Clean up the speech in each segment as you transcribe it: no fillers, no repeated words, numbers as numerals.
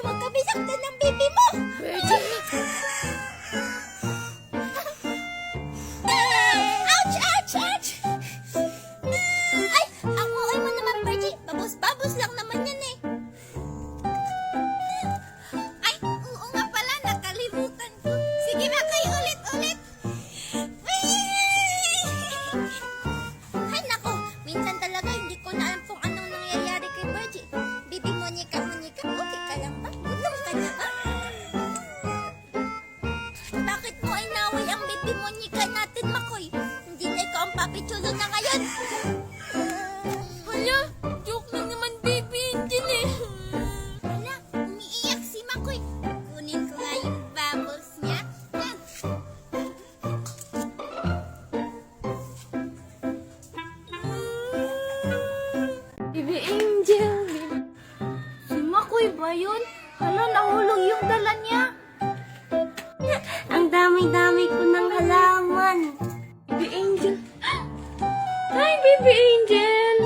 huwag kami saktan ng baby mo! Virgin! Ouch! Ouch! Ouch! Ay! Ang okay mo naman, Virgin. Babos-babos lang naman yan eh. Ay! Oo nga pala, nakalimutan ko. Sige, Makay, ulit-ulit. Ay, nako. Minsan talaga hindi ko na alam kung anong nangyayari kay Virgin. Baby Monica, okay ka lang ba? Tulong ka na ba? Bakit mo inaway ang baby Monica natin, Makoy? Hindi na ikaw ang papi chulo na ngayon. Hala, joke lang naman, baby Angel eh. Wala, umiiyak si Makoy. Kunin ko nga yung bubbles niya. Baby Angel, si Makoy ba yun? Hala, nahulog yung dala niya. Ang dami-dami ko ng halaman. Baby Angel. Hi, Baby Angel.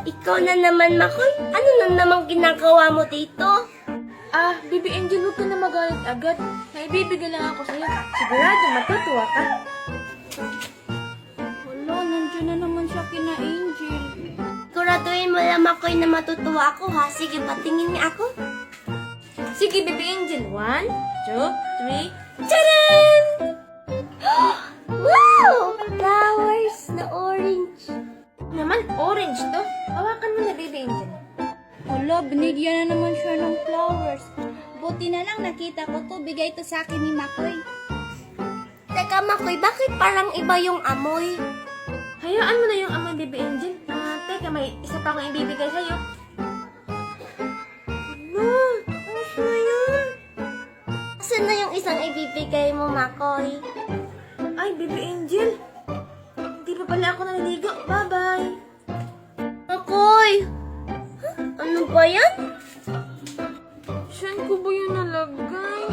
Ikaw na naman, Makoy. Ano na namang ginagawa mo dito? Baby Angel, huwag ka na magalit agad. May ibibigay lang ako sa'yo. Sigurado, matutuwa ka. Wala, nandiyan na naman siya kina Angel. Siguraduhin mo lang, Makoy, na matutuwa ako, ha? Sige, patingin niya ako. Sige, Baby Angel. 1, 2, 3. Tadaan! Wow! Flowers na orange. Naman, orange to. Hawakan mo na, Baby Angel. Wala, binigyan na naman siya ng flowers. Buti na lang nakita ko to. Bigay to sa akin ni Makoy. Teka, Makoy, bakit parang iba yung amoy? Hayaan mo na yung amoy, Baby Angel. Teka, may isa pa akong ibibigay sa'yo. Ayos na yun. Asan na yung isang ibibigay mo, Makoy? Ay, Baby Angel. Hindi pa pala ako naliligo. Bye-bye. Makoy! Ano ba yan? Saan ko ba yun nalagay?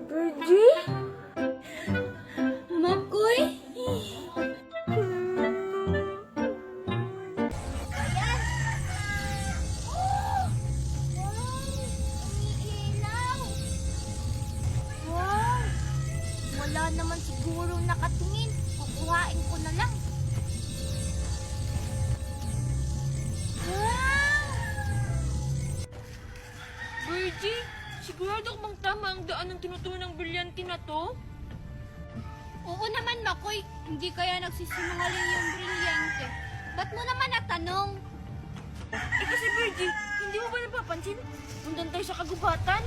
Virgie? Makoy? Ayan! Oh! Wow! Umiilaw! Wow! Wala naman sigurong nakatingin. Kukuhain ko na lang. Wow! Virgie, sigurado bang tama ang daan ng tinutunang brilyante na to? Oo naman, Makoy. Hindi kaya nagsisinungaling yung brilyante. Ba't mo naman natanong? Kasi Virgie, hindi mo ba napapansin? Nandun tayo sa kagubatan.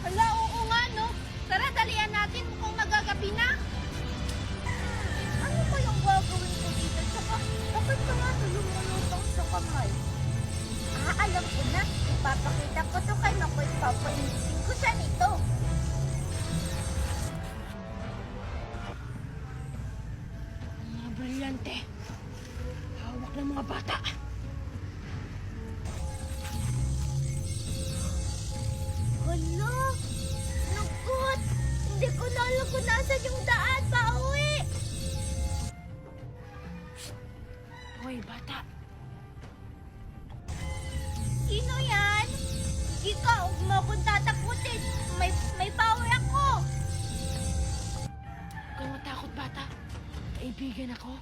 Hala, oo nga, no? Tara, dalian natin kung magagabi na. Ano ba yung gagawin ko dito? Tsaka, bakit ka nga lumulutang sa kamay? Alam ko na. Ipapakita ko to kay Makoy. Papainisin ko siya nito. Mga brilyante. Hawak ng mga bata. Hala! Nagot! Hindi ko na alam kung nasan yung daan pa uwi. Hoy, bata. Sino yan? Ikaw, huwag mo akong tatakutin. May power ako. Huwag kang matakot, bata. Kaibigan ako.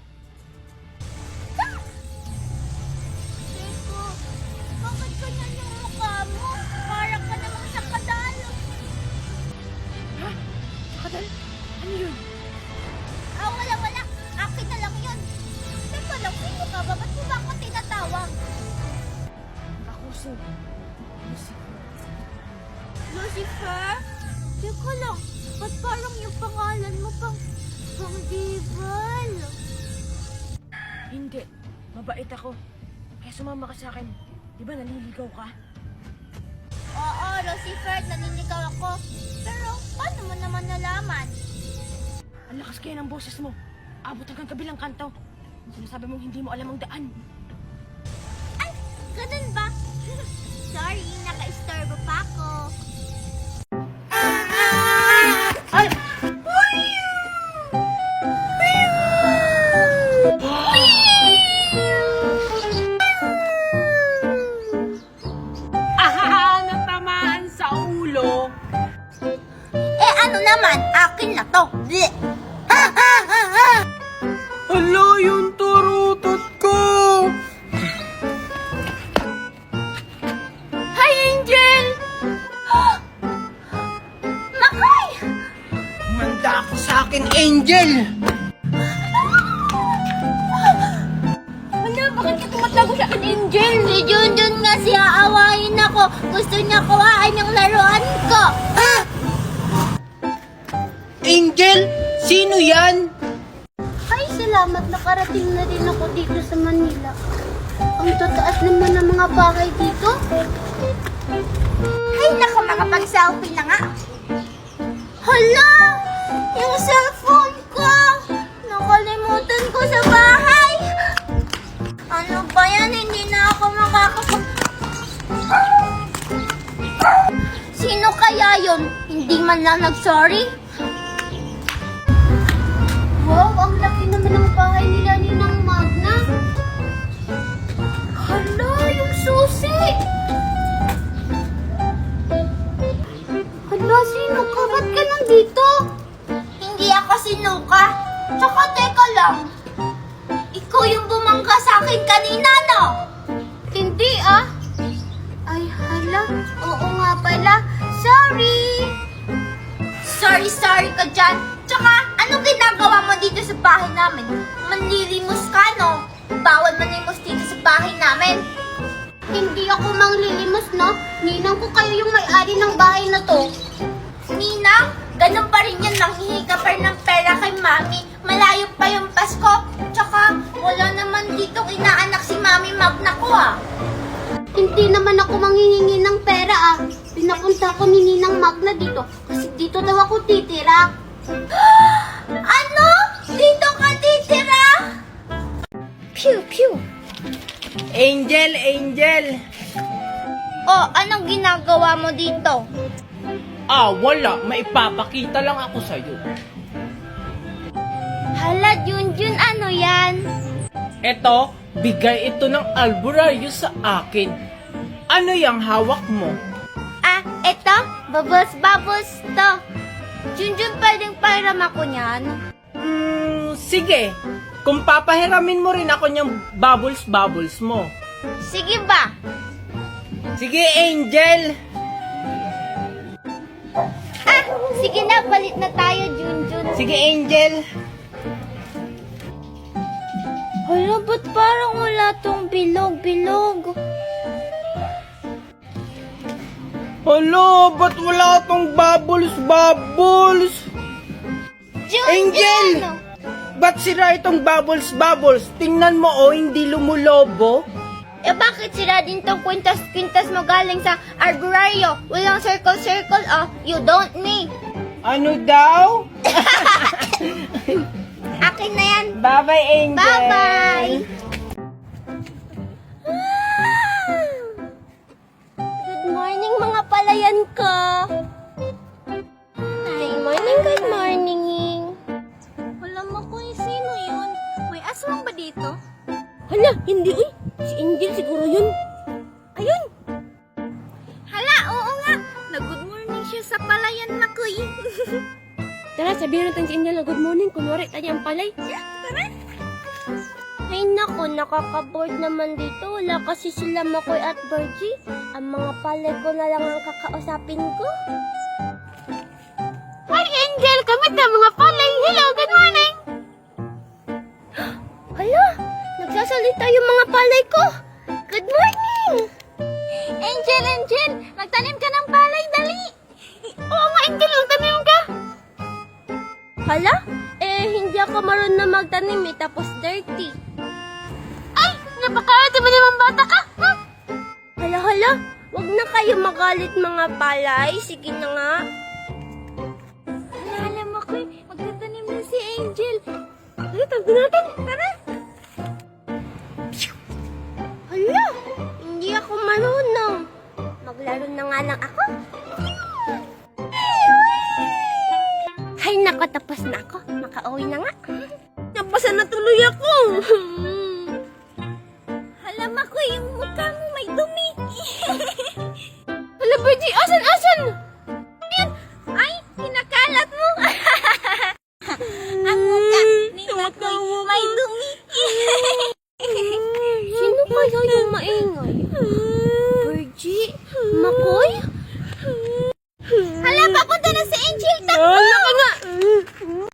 Teko, bakit ganyan yung mukha mo? Para ka namang sa kadalo. Ha? Kadal? Ano yun? Wala. Akin na lang yun. Teka lang, sino ka ba? Ba't mo ba ako tinatawag? Ako, Sue. Lucifer. Lucifer? Teka lang, ba't parang yung pangalan mo pang devil? Hindi. Mabait ako. Kaya sumama ka sa akin. Di ba naliligaw ka? Oo, Lucifer, naninigaw ako. Pero, paano mo naman nalaman? Ang lakas kaya ng boses mo. Abot hanggang kabilang kanto. Sinasabi mong hindi mo alam ang daan. Ay, ganun ba? Sorry, naka-istorbo pa ako. Ay! naman, akin na to. Bleh. Ha, ha, ha, ha. Hala, yung turutot ko! Hi, Angel! Makoy! Manda ako sa akin, Angel! Hala, bakit ka tumatago sa akin, Angel? Si Junjun nga siya aawain ako. Gusto niya kuhaan yung laruan ko. Ha? Angel? Sino yan? Ay, salamat nakarating na din ako dito sa Manila. Ang tataas naman ng mga bahay dito. Ay, naku, makapag-selfie na nga. Hala! Yung cellphone ko! Nakalimutan ko sa bahay! Ano ba yan? Hindi na ako makakapag... Sino kaya yun? Hindi man lang nag-sorry? Wow, ang laki naman ng bahay nila ni Nang Magna. Hala, yung susi! Hala, sino ka? Ba't ka nandito? Hindi ako sinuka. Tsaka teka lang. Ikaw yung bumangga sa akin kanina, no? Hindi ah. Ay, hala. Oo nga pala. Sorry. Sorry ka dyan. Tsaka, anong ginagawa mo dito sa bahay namin? Manlilimos ka, no? Bawal manlimos dito sa bahay namin. Hindi ako manglilimos, no? Ninang ko kayo yung may-ari ng bahay na to. Ninang? Ganun pa rin yan. Manghihi ka pa rin ng pera kay Mami. Malayo pa yung Pasko. Tsaka, wala naman ditong inaanak si Mami Magna ko, ah. Hindi naman ako manghihingi ng pera, ah. Pinapunta ko ni Ninang Magna dito kasi dito daw ako titira. Ano? Dito ka titira? Pew, pew. Angel! Oh, anong ginagawa mo dito? Wala. Maipapakita lang ako sa'yo. Hala, Junjun, ano yan? Eto, bigay ito ng albularyo sa akin. Ano yung hawak mo? Eto? Bubbles to. Junjun, pwedeng pairam ako niyan? Sige. Kung papahiramin mo rin ako niyang bubbles mo. Sige ba? Sige, Angel! Sige na, balit na tayo, Junjun. Sige, Angel! Hala, ba't parang wala tong bilog? Hala, ba't wala tong bubbles? Junjun! Angel! Ba't sira itong bubbles? Tingnan mo, hindi lumulobo. Bakit sila din tong kwintas mo galing sa arboraryo? Walang circle, oh. You don't me. Ano daw? Akin na yan. Bye-bye, Angel! Bye-bye! Good morning, mga palayan ko. Good morning. Wala mo ko sino yun. May aswang ba dito? Hala, hindi uy. Si Angel siguro yun. Ayun. Hala, oo nga. Nag-good morning siya sa palayan na kuy. Tara, sabihin natin si Angel na good morning. Kunwari, tayo ang palay. Tara. Ay nako, nakaka-board naman dito. Wala kasi sila Makoy at Virgie. Ang mga palay ko na lang ang kakausapin ko. Hi Angel, kami na mga palay. Hello, good morning. Hala, nagsasalita yung mga palay ko. Good morning. Angel, magtanim ka ng palay, dali. Oo nga Angel, magtanim ka. Hala, hindi ako marunong na magtanim tapos dirty. Ay, napakaarte mo naman bata ka. Hala, wag na kayo magalit mga palay. Sige na nga. Alam mo kuy, magtatanim na si Angel. Ay, tago natin. Tara. Hala, hindi ako marunong. Maglaro na nga lang ako. Hay nako, tapos na ako. Makauwi na nga.